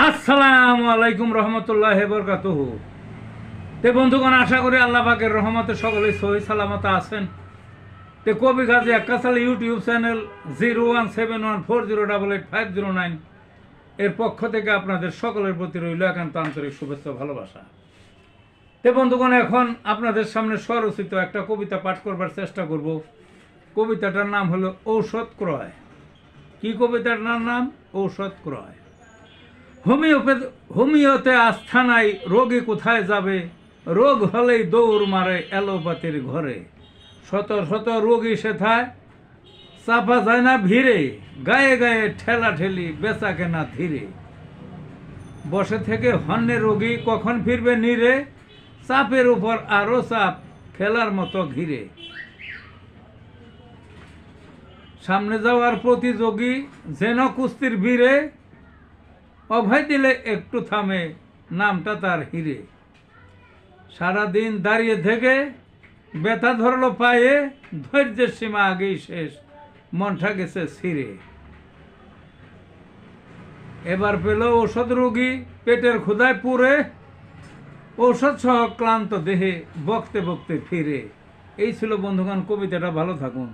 আসসালামু আলাইকুম রহমতুল্লাহ বরকাতুহু। তে বন্ধুগণ, আশা করি আল্লাহ পাকের রহমতে সকলে সহি সালামত আছেন। তে কবি গাজী আক্কাসাল ইউটিউব চ্যানেল 017140885009 এর পক্ষ থেকে আপনাদের সকলের প্রতি রইল একান্ত আন্তরিক শুভেচ্ছা ভালোবাসা। তে বন্ধুগণ, এখন আপনাদের সামনে স্বরচিত একটা কবিতা পাঠ করবার চেষ্টা করব। কবিতাটার নাম হলো ঔষধ ক্রয়। কি কবিতাটার নাম? ঔষধ ক্রয়। হোমিওতে আস্থা নাই, রোগী কোথায় যাবে? রোগ হলেই দৌড় মারে অ্যালোপ্যাথির ঘরে। শত শত রোগী সেথায় চাপা যায় না ভিড়ে, গায়ে গায়ে ঠেলা ঠেলি বেচা কেনা ধীরে। বসে থেকে হন্যে রোগী কখন ফিরবে নীরে, চাপের উপর আরো চাপ খেলার মতো ঘিরে। সামনে যাওয়ার প্রতিযোগী যেন কুস্তির ভিড়ে, অভয় দিলে একটু থামে নামটা তার হিরে। সারাদিন দাঁড়িয়ে থেকে ব্যথা ধরলো পায়ে, ধৈর্যের সীমা আগেই শেষ, মনটা গেছে ছিঁড়ে। এবার পেল ঔষধ রোগী পেটের ক্ষুধায় পুরে, ঔষধ সহ ক্লান্ত দেহে বকতে বকতে ফিরে। এই ছিল বন্ধুগণ কবিতাটা। ভালো থাকুন।